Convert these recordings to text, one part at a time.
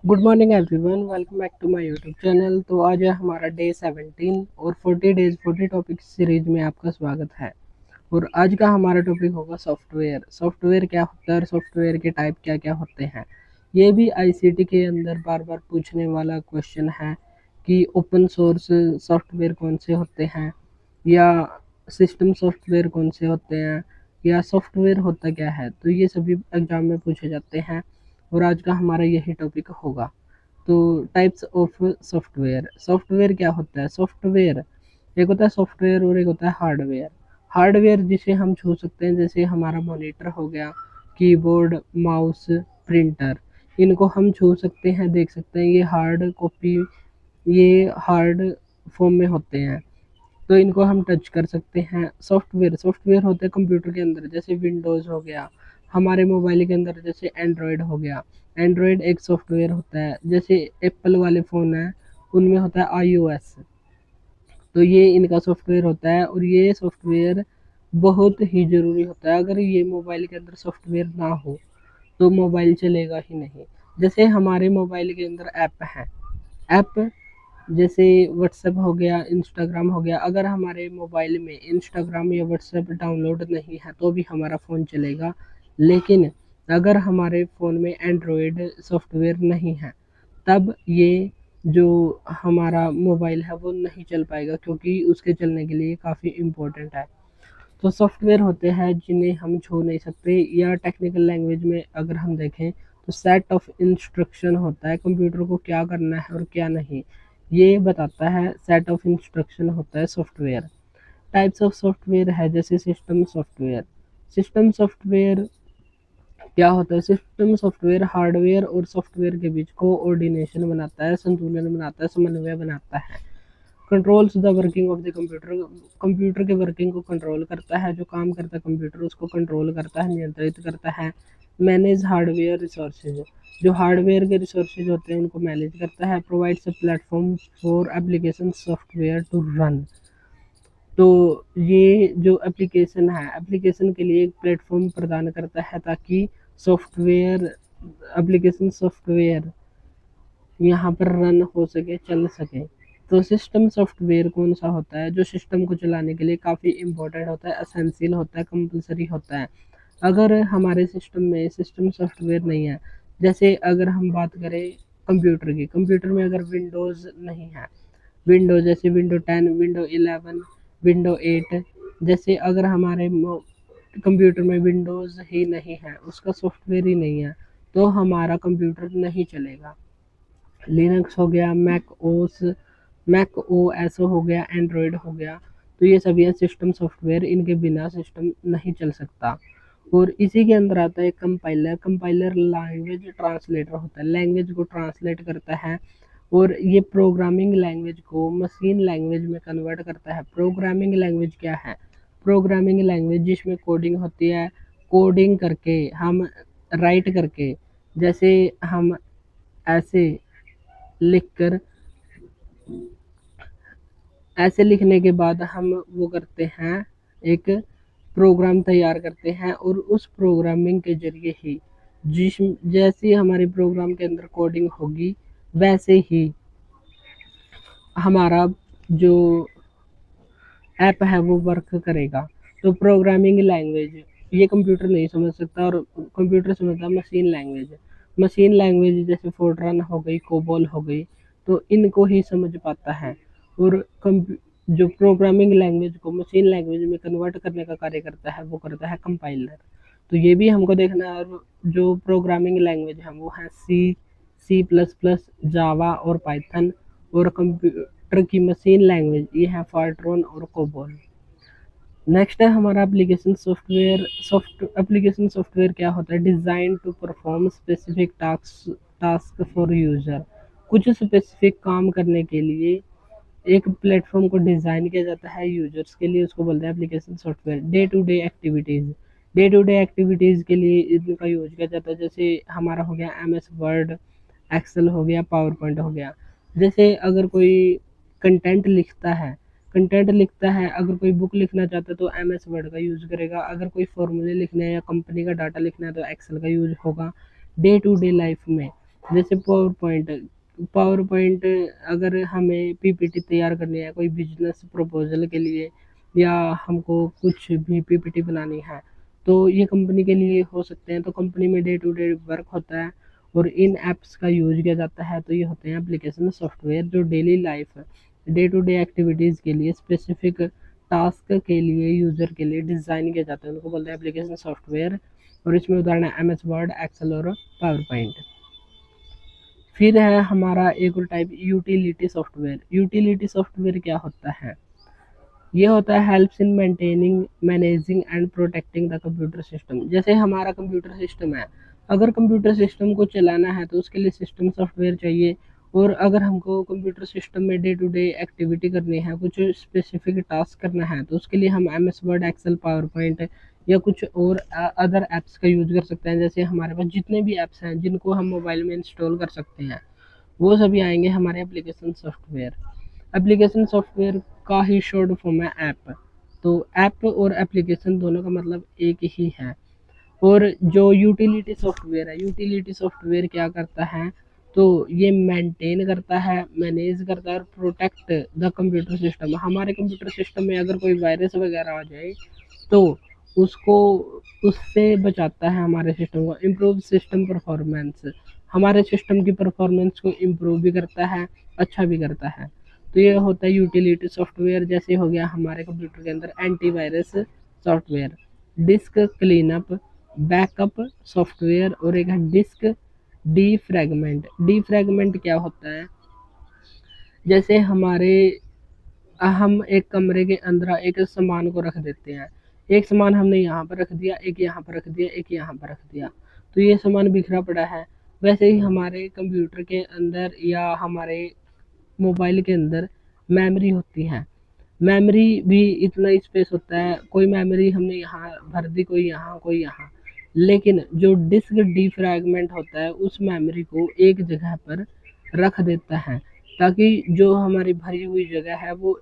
Good morning everyone, welcome back to my YouTube channel. तो आज है हमारा डे 17 और 40 डेज 40 टॉपिक सीरीज में आपका स्वागत है। और आज का हमारा टॉपिक होगा सॉफ्टवेयर। सॉफ्टवेयर क्या होता है और सॉफ्टवेयर के टाइप क्या क्या होते हैं। ये भी आईसीटी के अंदर बार बार पूछने वाला क्वेश्चन है कि ओपन सोर्स सॉफ्टवेयर कौन से होते हैं, या सिस्टम सॉफ्टवेयर कौन से होते हैं, या सॉफ्टवेयर होता क्या है। तो ये सभी एग्जाम में पूछे जाते हैं और आज का हमारा यही टॉपिक होगा। तो टाइप्स ऑफ सॉफ्टवेयर। सॉफ्टवेयर क्या होता है? सॉफ्टवेयर एक होता है सॉफ्टवेयर और एक होता है हार्डवेयर। हार्डवेयर जिसे हम छू सकते हैं, जैसे हमारा मॉनिटर हो गया, कीबोर्ड, माउस, प्रिंटर, इनको हम छू सकते हैं, देख सकते हैं। ये हार्ड कॉपी, ये हार्ड फॉर्म में होते हैं, तो इनको हम टच कर सकते हैं। सॉफ्टवेयर सॉफ्टवेयर होते हैं कंप्यूटर के अंदर, जैसे विंडोज़ हो गया, हमारे मोबाइल के अंदर जैसे एंड्रॉयड हो गया। एंड्रॉयड एक सॉफ्टवेयर होता है। जैसे एप्पल वाले फ़ोन हैं, उनमें होता है iOS, तो ये इनका सॉफ्टवेयर होता है। और ये सॉफ्टवेयर बहुत ही ज़रूरी होता है। अगर ये मोबाइल के अंदर सॉफ्टवेयर ना हो तो मोबाइल चलेगा ही नहीं। जैसे हमारे मोबाइल के अंदर ऐप हैं, ऐप जैसे व्हाट्सएप हो गया, इंस्टाग्राम हो गया। अगर हमारे मोबाइल में इंस्टाग्राम या व्हाट्सएप डाउनलोड नहीं है तो भी हमारा फ़ोन चलेगा। लेकिन अगर हमारे फ़ोन में एंड्रॉयड सॉफ्टवेयर नहीं है, तब ये जो हमारा मोबाइल है वो नहीं चल पाएगा, क्योंकि उसके चलने के लिए काफ़ी इम्पोर्टेंट है। तो सॉफ्टवेयर होते हैं जिन्हें हम छू नहीं सकते, या टेक्निकल लैंग्वेज में अगर हम देखें तो सेट ऑफ इंस्ट्रक्शन होता है। कंप्यूटर को क्या करना है और क्या नहीं, ये बताता है। सेट ऑफ इंस्ट्रक्शन होता है सॉफ्टवेयर। टाइप्स ऑफ सॉफ्टवेयर है, जैसे सिस्टम सॉफ्टवेयर। सिस्टम सॉफ्टवेयर क्या होता है? सिस्टम सॉफ्टवेयर हार्डवेयर और सॉफ्टवेयर के बीच कोऑर्डिनेशन बनाता है, संतुलन बनाता है, समन्वय बनाता है। Controls the working of the computer. Computer के वर्किंग को कंट्रोल करता है। जो काम करता है कंप्यूटर उसको कंट्रोल करता है, नियंत्रित करता है। Manage hardware resources. जो हार्डवेयर के रिसोर्सेज होते हैं उनको मैनेज करता है। Provides a platform for application software to run. तो ये जो एप्लीकेशन है, एप्लीकेशन के लिए एक प्लेटफॉर्म प्रदान करता है, ताकि सॉफ्टवेयर एप्लीकेशन सॉफ्टवेयर यहाँ पर रन हो सके, चल सके। तो सिस्टम सॉफ्टवेयर कौन सा होता है? जो सिस्टम को चलाने के लिए काफ़ी इम्पोर्टेंट होता है, एसेंशियल होता है, कंपलसरी होता है। अगर हमारे सिस्टम में सिस्टम सॉफ्टवेयर नहीं है, जैसे अगर हम बात करें कंप्यूटर की, कंप्यूटर में अगर विंडोज़ नहीं है, विंडो जैसे विंडो 10, विंडो 11, विंडो 8, जैसे अगर हमारे कंप्यूटर में विंडोज़ ही नहीं है, उसका सॉफ्टवेयर ही नहीं है, तो हमारा कंप्यूटर नहीं चलेगा। लिनक्स हो गया, मैक ओ एस हो गया, एंड्रॉयड हो गया, तो ये सभी हैं सिस्टम सॉफ्टवेयर। इनके बिना सिस्टम नहीं चल सकता। और इसी के अंदर आता है कंपाइलर। कंपाइलर लैंग्वेज ट्रांसलेटर होता है, लैंग्वेज को ट्रांसलेट करता है और ये प्रोग्रामिंग लैंग्वेज को मशीन लैंग्वेज में कन्वर्ट करता है। प्रोग्रामिंग लैंग्वेज क्या है? प्रोग्रामिंग लैंग्वेज जिसमें कोडिंग होती है, कोडिंग करके हम राइट करके, जैसे हम ऐसे लिखकर, ऐसे लिखने के बाद हम वो करते हैं, एक प्रोग्राम तैयार करते हैं, और उस प्रोग्रामिंग के ज़रिए ही जिस जैसी हमारे प्रोग्राम के अंदर कोडिंग होगी वैसे ही हमारा जो ऐप है वो वर्क करेगा। तो प्रोग्रामिंग लैंग्वेज ये कंप्यूटर नहीं समझ सकता, और कंप्यूटर समझता है मशीन लैंग्वेज। मशीन लैंग्वेज जैसे फोर्ट्रान हो गई, कोबोल हो गई, तो इनको ही समझ पाता है। और जो प्रोग्रामिंग लैंग्वेज को मशीन लैंग्वेज में कन्वर्ट करने का कार्य करता है वो करता है कंपाइलर। तो ये भी हमको देखना है। और जो प्रोग्रामिंग लैंग्वेज है वो है सी प्लस प्लस, जावा और पाइथन। और कंप्यूटर की मशीन लैंग्वेज ये है फार्ट्रॉन और कोबोल। नेक्स्ट है हमारा एप्लीकेशन सॉफ्टवेयर। एप्लीकेशन सॉफ्टवेयर क्या होता है? Design to perform specific task for user. कुछ स्पेसिफिक काम करने के लिए एक प्लेटफॉर्म को डिज़ाइन किया जाता है यूजर्स के लिए, उसको बोलते हैं application software. Day to day activities के लिए इनका यूज किया जाता है। जैसे हमारा हो गया MS वर्ड, एक्सेल हो गया, पावर पॉइंट हो गया। जैसे अगर कोई कंटेंट लिखता है, अगर कोई बुक लिखना चाहता है तो MS वर्ड का यूज़ करेगा। अगर कोई फॉर्मूले लिखने हैं या कंपनी का डाटा लिखना है तो एक्सेल का यूज होगा। डे टू डे लाइफ में जैसे पावर पॉइंट अगर हमें पीपीटी तैयार करनी है कोई बिजनेस प्रपोजल के लिए, या हमको कुछ भी पीपीटी बनानी है, तो ये कंपनी के लिए हो सकते हैं। तो कंपनी में डे टू डे वर्क होता है और इन ऐप्स का यूज किया जाता है। तो ये होते हैं एप्लीकेशन सॉफ्टवेयर जो daily life day to day activities के लिए स्पेसिफिक टास्क के लिए यूजर के लिए डिज़ाइन किया जाता है, उनको बोलते हैं एप्लीकेशन सॉफ्टवेयर। और इसमें उदाहरण है एम एस वर्ड, एक्सेल और पावर पॉइंट। फिर है हमारा एक और type utility software. Utility software क्या होता है? ये होता है helps in maintaining, managing and protecting the computer system. जैसे हमारा कंप्यूटर सिस्टम है, अगर कंप्यूटर सिस्टम को चलाना है तो उसके लिए सिस्टम सॉफ्टवेयर चाहिए। और अगर हमको कंप्यूटर सिस्टम में डे टू डे एक्टिविटी करनी है, कुछ स्पेसिफिक टास्क करना है, तो उसके लिए हम M S Word, Excel, PowerPoint या कुछ और अदर ऐप्स का यूज कर सकते हैं। जैसे हमारे पास जितने भी ऐप्स हैं जिनको हम मोबाइल में इंस्टॉल कर सकते हैं, वो सभी आएंगे हमारे एप्लीकेशन सॉफ्टवेयर। एप्लीकेशन सॉफ्टवेयर का ही शॉर्ट फॉर्म है ऐप। तो ऐप और एप्लीकेशन दोनों का मतलब एक ही है। और जो यूटिलिटी सॉफ्टवेयर है, यूटिलिटी सॉफ्टवेयर क्या करता है? तो ये मेंटेन करता है, मैनेज करता है और प्रोटेक्ट द कंप्यूटर सिस्टम। हमारे कंप्यूटर सिस्टम में अगर कोई वायरस वगैरह आ जाए तो उसको उससे बचाता है हमारे सिस्टम को। इम्प्रूव सिस्टम परफॉर्मेंस, हमारे सिस्टम की परफॉर्मेंस को इम्प्रूव भी करता है, अच्छा भी करता है। तो ये होता है यूटिलिटी सॉफ्टवेयर। जैसे हो गया हमारे कंप्यूटर के अंदर antivirus software, disc cleanup, backup software, और एक है डिस्क डीफ्रैगमेंट। डीफ्रैगमेंट क्या होता है? जैसे हम एक कमरे के अंदर एक सामान को रख देते हैं। एक सामान हमने यहाँ पर रख दिया, एक यहाँ पर रख दिया, एक यहाँ पर रख दिया, तो ये सामान बिखरा पड़ा है। वैसे ही हमारे कंप्यूटर के अंदर या हमारे मोबाइल के अंदर मेमोरी होती है। मेमोरी भी इतना स्पेस होता है, कोई मेमोरी हमने यहाँ भर दी, कोई यहाँ, कोई यहाँ। लेकिन जो डिस्क डिफ्रैगमेंट होता है उस मेमोरी को एक जगह पर रख देता है, ताकि जो हमारी भरी हुई जगह है वो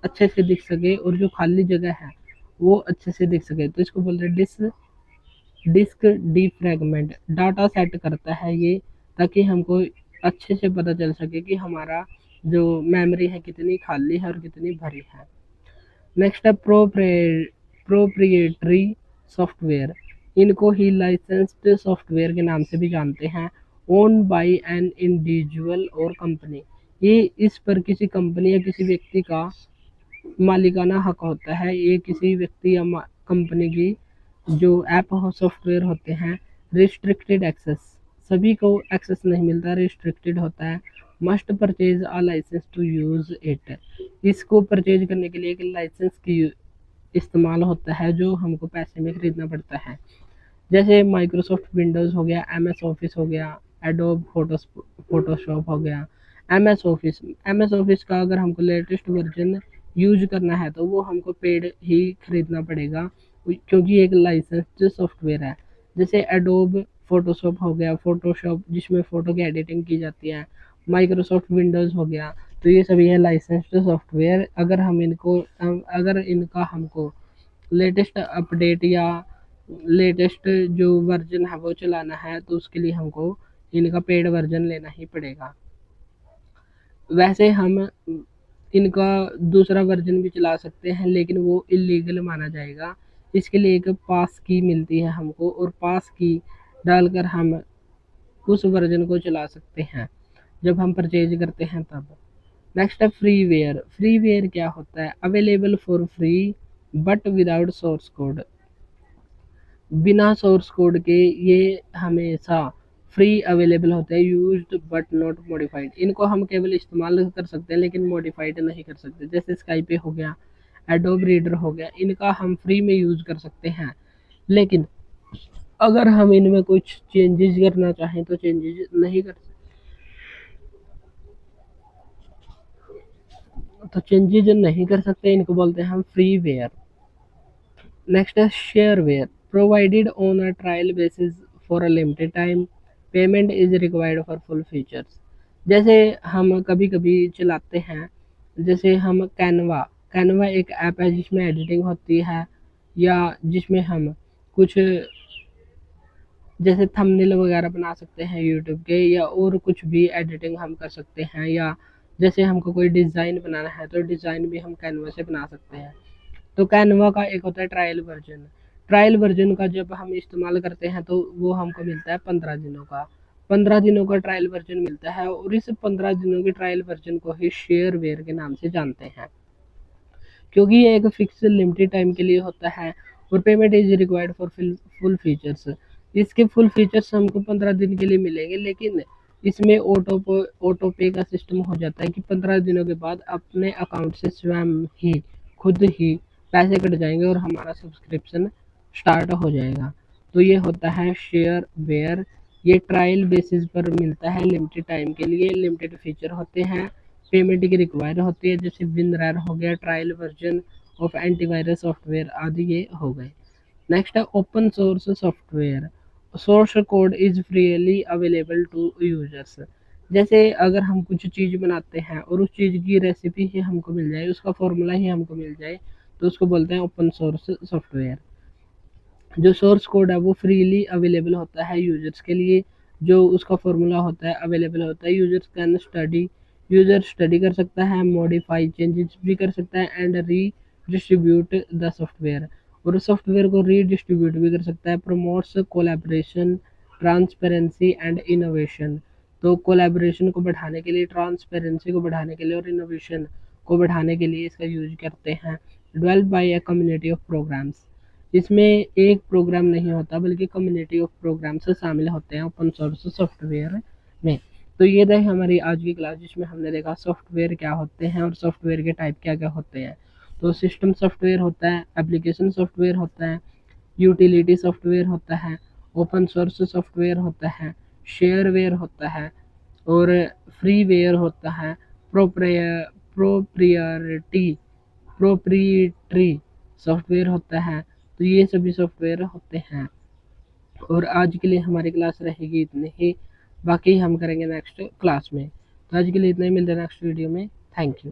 अच्छे से दिख सके और जो खाली जगह है वो अच्छे से दिख सके। तो इसको बोलते हैं डिस्क डिफ्रैगमेंट। डाटा सेट करता है ये, ताकि हमको अच्छे से पता चल सके कि हमारा जो मेमोरी है कितनी खाली है और कितनी भरी है। नेक्स्ट है प्रोप्रिएटरी सॉफ्टवेयर। इनको ही लाइसेंस्ड सॉफ्टवेयर के नाम से भी जानते हैं। ओन बाय एन इंडिविजुअल और कंपनी, ये इस पर किसी कंपनी या किसी व्यक्ति का मालिकाना हक होता है। ये किसी व्यक्ति या कंपनी की जो ऐप हो सॉफ्टवेयर होते हैं। रिस्ट्रिक्टेड एक्सेस, सभी को एक्सेस नहीं मिलता, रिस्ट्रिक्टेड होता है। Must purchase a licence to use it, इसको परचेज करने के लिए एक लाइसेंस की इस्तेमाल होता है जो हमको पैसे में खरीदना पड़ता है। जैसे माइक्रोसॉफ्ट विंडोज़ हो गया, एम एस ऑफिस हो गया, एडोब फोटोशॉप हो गया। एम एस ऑफिस का अगर हमको लेटेस्ट वर्जन यूज करना है तो वो हमको पेड ही खरीदना पड़ेगा, क्योंकि एक लाइसेंस्ड सॉफ्टवेयर है। जैसे एडोब फोटोशॉप हो गया, फोटोशॉप जिसमें फ़ोटो की एडिटिंग की जाती है। माइक्रोसॉफ्ट विंडोज़ हो गया, तो ये सभी है लाइसेंस्ड सॉफ्टवेयर। अगर इनका हमको लेटेस्ट अपडेट या लेटेस्ट जो वर्जन है वो चलाना है, तो उसके लिए हमको इनका पेड वर्जन लेना ही पड़ेगा। वैसे हम इनका दूसरा वर्जन भी चला सकते हैं, लेकिन वो इलीगल माना जाएगा। इसके लिए एक पास की मिलती है हमको, और पास की डालकर हम उस वर्जन को चला सकते हैं जब हम परचेज करते हैं तब। नेक्स्ट है फ्रीवेयर। फ्रीवेयर क्या होता है? Available for free but without source code. बिना सोर्स कोड के ये हमेशा फ्री अवेलेबल होते हैं। यूज्ड बट नॉट मॉडिफाइड, इनको हम केवल इस्तेमाल कर सकते हैं लेकिन मॉडिफाइड नहीं कर सकते। जैसे स्काइपे हो गया, एडोब रीडर हो गया, इनका हम फ्री में यूज़ कर सकते हैं, लेकिन अगर हम इनमें कुछ चेंजेस करना चाहें तो चेंजेस नहीं कर सकते, इनको बोलते हैं हम फ्री वेयर। नेक्स्ट है shareware. Provided on a trial basis for a limited time, payment is required for full features. जैसे हम कभी कभी चलाते हैं, जैसे हम कैनवा एक ऐप है जिसमें एडिटिंग होती है, या जिसमें हम कुछ जैसे थंबनेल वगैरह बना सकते हैं यूट्यूब के, या और कुछ भी एडिटिंग हम कर सकते हैं, या जैसे हमको कोई डिज़ाइन बनाना है तो डिज़ाइन भी हम कैनवा से बना सकते हैं। तो कैनवा का एक होता है ट्रायल वर्जन। ट्रायल वर्जन का जब हम इस्तेमाल करते हैं तो वो हमको मिलता है 15 दिनों का। 15 दिनों का ट्रायल वर्जन मिलता है, और इस 15 दिनों के ट्रायल वर्जन को ही शेयरवेयर के नाम से जानते हैं, क्योंकि ये एक फिक्स लिमिटेड टाइम के लिए होता है, और payment is required for full features. इसके फुल फीचर्स हमको 15 दिन के लिए मिलेंगे, लेकिन इसमें ऑटो पे का सिस्टम हो जाता है कि 15 दिनों के बाद अपने अकाउंट से स्वयं ही खुद ही पैसे कट जाएंगे और हमारा सब्सक्रिप्शन स्टार्ट हो जाएगा। तो ये होता है शेयर वेयर। ये ट्रायल बेसिस पर मिलता है, लिमिटेड टाइम के लिए, लिमिटेड फीचर होते हैं, पेमेंट की रिक्वायर होती है, जैसे विनरर हो गया, trial version of antivirus software आदि ये हो गए। नेक्स्ट है open source software. Source code is freely available to users. जैसे अगर हम कुछ चीज़ बनाते हैं और उस चीज़ की रेसिपी ही हमको मिल जाए, उसका फॉर्मूला ही हमको मिल जाए, तो उसको बोलते हैं ओपन सोर्स सॉफ्टवेयर। जो सोर्स कोड है वो फ्रीली अवेलेबल होता है यूजर्स के लिए, जो उसका फॉर्मूला होता है अवेलेबल होता है, users can study, user study कर सकता है, मॉडिफाई चेंजेस भी कर सकता है, and re distribute the software, और सॉफ्टवेयर को रीडिस्ट्रीब्यूट भी कर सकता है। Promotes collaboration, transparency and innovation. तो कोलैबोरेशन को बढ़ाने के लिए, ट्रांसपेरेंसी को बढ़ाने के लिए और इनोवेशन को बढ़ाने के लिए इसका यूज करते हैं। Developed by a community of programs. इसमें एक प्रोग्राम नहीं होता बल्कि कम्युनिटी ऑफ प्रोग्राम्स शामिल होते हैं ओपन सोर्स सॉफ्टवेयर में। तो ये रही हमारी आज की क्लास, जिसमें हमने देखा सॉफ्टवेयर क्या होते हैं और सॉफ्टवेयर के टाइप क्या क्या होते हैं। तो सिस्टम सॉफ्टवेयर होता है, एप्लीकेशन सॉफ्टवेयर होता है, यूटिलिटी सॉफ्टवेयर होता है, ओपन सोर्स सॉफ्टवेयर होता है, शेयरवेयर होता है, और फ्रीवेयर होता है, प्रोप्रियरिटी प्रोप्रिएटरी सॉफ्टवेयर होता है। तो ये सभी सॉफ्टवेयर होते हैं। और आज के लिए हमारी क्लास रहेगी इतनी ही, बाकी हम करेंगे नेक्स्ट क्लास में। तो आज के लिए इतना ही, मिलते हैं नेक्स्ट वीडियो में। Thank you.